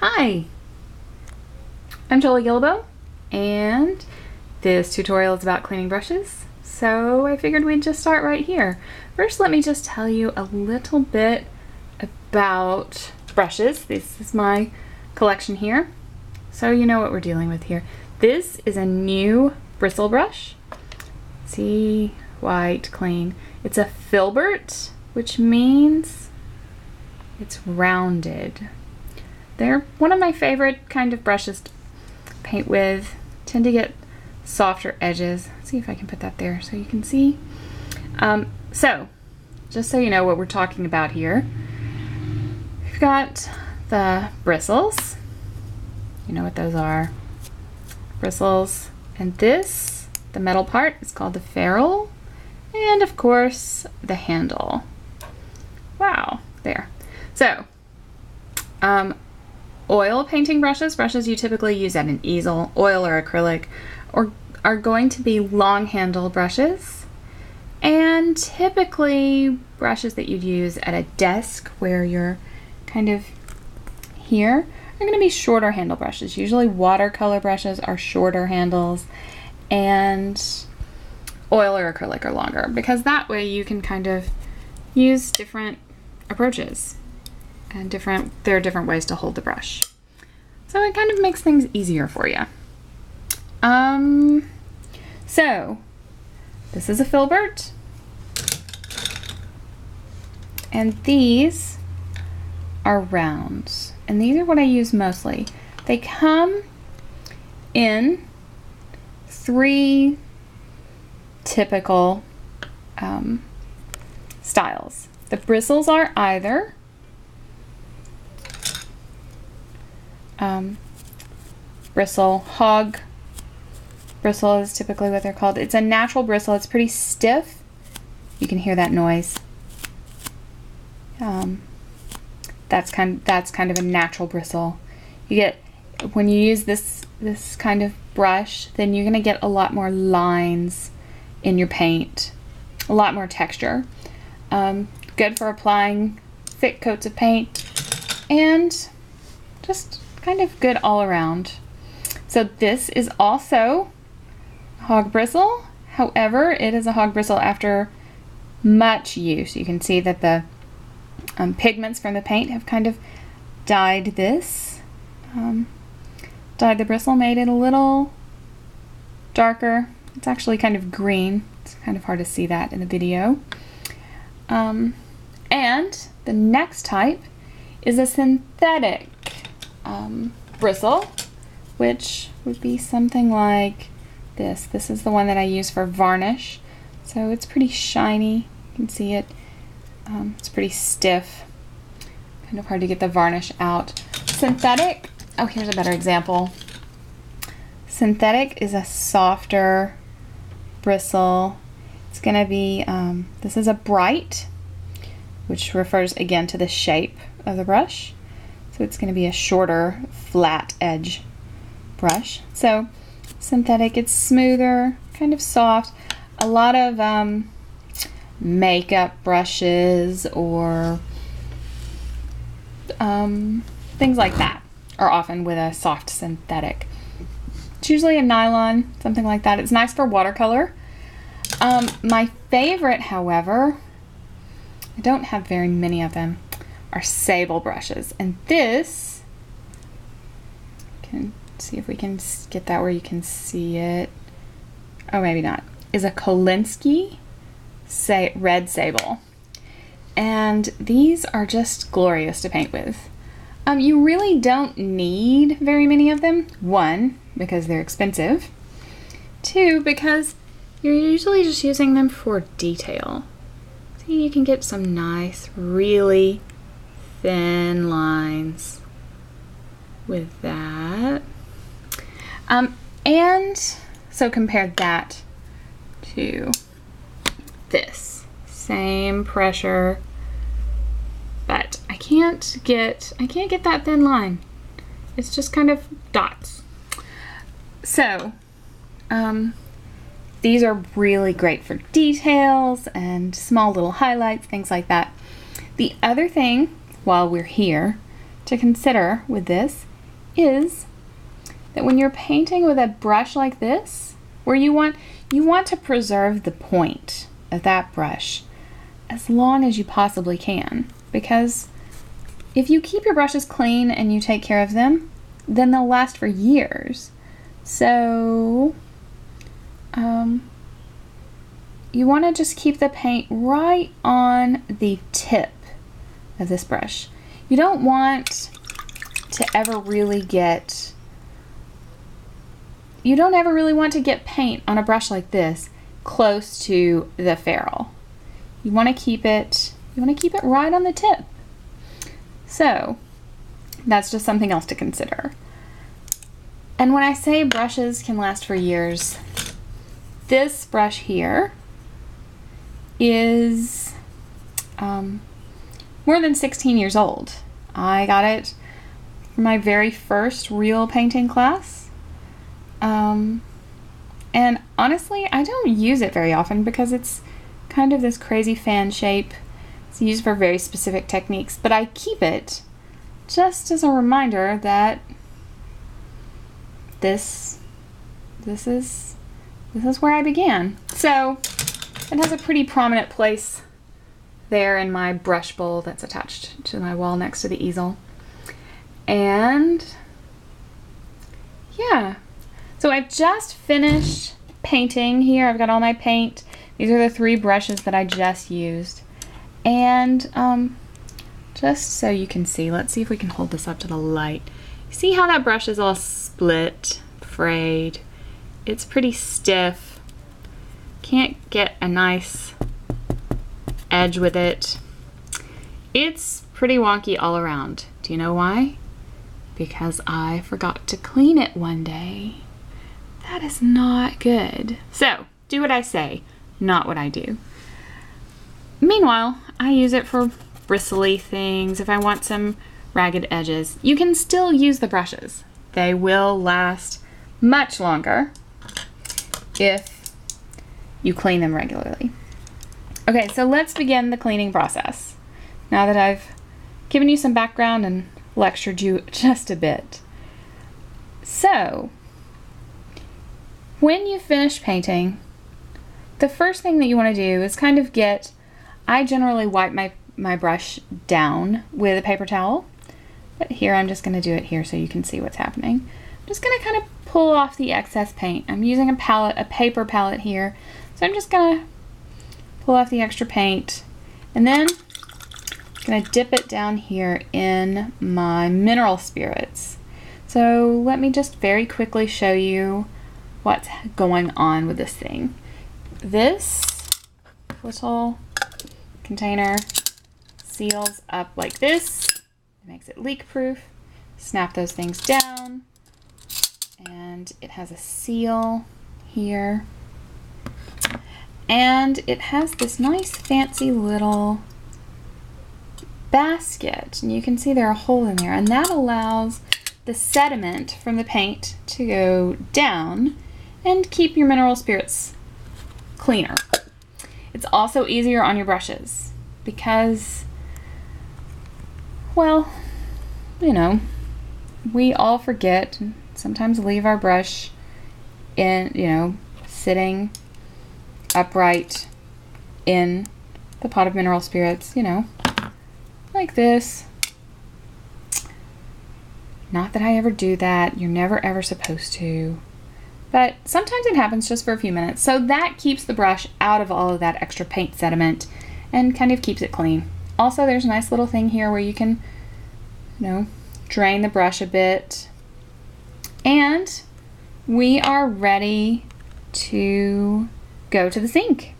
Hi, I'm Jolie Gillibo, and this tutorial is about cleaning brushes, so I figured we'd just start right here. First, let me just tell you a little bit about brushes. This is my collection here, so you know what we're dealing with here. This is a new bristle brush. See, white, clean. It's a filbert, which means it's rounded. They're one of my favorite kind of brushes to paint with. Tend to get softer edges. Let's see if I can put that there so you can see. So, just so you know what we're talking about here, we've got the bristles. You know what those are. Bristles. And this, the metal part, is called the ferrule. And of course, the handle. Wow, there. So, oil painting brushes you typically use at an easel, oil or acrylic, or are going to be long handle brushes. And typically brushes that you'd use at a desk where you're kind of here are going to be shorter handle brushes. Usually watercolor brushes are shorter handles and oil or acrylic are longer, because that way you can kind of use different approaches. And there are different ways to hold the brush. So it kind of makes things easier for you. So this is a filbert. And these are rounds. And these are what I use mostly. They come in three typical styles. The bristles are either bristle, hog bristle is typically what they're called. It's a natural bristle. It's pretty stiff. You can hear that noise. That's kind of a natural bristle. You get, when you use this kind of brush, then you're gonna get a lot more lines in your paint, a lot more texture. Good for applying thick coats of paint, and just kind of good all around. So this is also hog bristle. However, it is a hog bristle after much use. You can see that the pigments from the paint have kind of dyed this. Dyed the bristle, made it a little darker. It's actually kind of green. It's kind of hard to see that in the video. And the next type is a synthetic bristle, which would be something like this. This is the one that I use for varnish. So it's pretty shiny. You can see it. It's pretty stiff. Kind of hard to get the varnish out. Synthetic, oh, here's a better example. Synthetic is a softer bristle. It's gonna be, this is a bright, which refers again to the shape of the brush. So it's going to be a shorter, flat edge brush. So synthetic, it's smoother, kind of soft. A lot of makeup brushes or things like that are often with a soft synthetic. It's usually a nylon, something like that. It's nice for watercolor. My favorite, however, I don't have very many of them, are sable brushes. And this, can see if we can get that where you can see it. Oh, maybe not. Is a Kolinsky red sable. And these are just glorious to paint with. You really don't need very many of them. One, because they're expensive. Two, because you're usually just using them for detail. See, you can get some nice, really thin lines with that. And so compare that to this. Same pressure, but I can't get that thin line. It's just kind of dots. So, these are really great for details and small little highlights, things like that. The other thing, while we're here, to consider with this is that when you're painting with a brush like this, where you want to preserve the point of that brush as long as you possibly can, because if you keep your brushes clean and you take care of them, then they'll last for years. So you want to just keep the paint right on the tip of this brush. You don't want to ever really get, you don't ever really want to get paint on a brush like this close to the ferrule. You want to keep it right on the tip. So that's just something else to consider. And when I say brushes can last for years, this brush here is more than 16 years old. I got it for my very first real painting class. And honestly, I don't use it very often because it's kind of this crazy fan shape. It's used for very specific techniques, but I keep it just as a reminder that this is where I began. So it has a pretty prominent place there in my brush bowl that's attached to my wall next to the easel. And yeah, so I've just finished painting here. I've got all my paint. These are the 3 brushes that I just used. And just so you can see, let's see if we can hold this up to the light. See how that brush is all split, frayed? It's pretty stiff. Can't get a nice edge with it. It's pretty wonky all around. Do you know why? Because I forgot to clean it one day. That is not good. So, do what I say, not what I do. Meanwhile, I use it for bristly things. If I want some ragged edges, you can still use the brushes. They will last much longer if you clean them regularly. Okay, so let's begin the cleaning process. Now that I've given you some background and lectured you just a bit. So, when you finish painting, the first thing that you want to do is kind of I generally wipe my brush down with a paper towel, but here I'm just going to do it here so you can see what's happening. I'm just going to kind of pull off the excess paint. I'm using a paper palette here, so I'm just going to pull off the extra paint, and then I'm going to dip it down here in my mineral spirits. So let me just very quickly show you what's going on with this thing. This little container seals up like this. It makes it leak proof. Snap those things down, and it has a seal here, and it has this nice fancy little basket, and you can see there are a hole in there, and that allows the sediment from the paint to go down and keep your mineral spirits cleaner. It's also easier on your brushes because, well, you know, we all forget and sometimes leave our brush in, sitting upright in the pot of mineral spirits, like this. Not that I ever do that. You're never ever supposed to. But sometimes it happens just for a few minutes. So that keeps the brush out of all of that extra paint sediment and kind of keeps it clean. Also, there's a nice little thing here where you can, drain the brush a bit. And we are ready to go to the sink.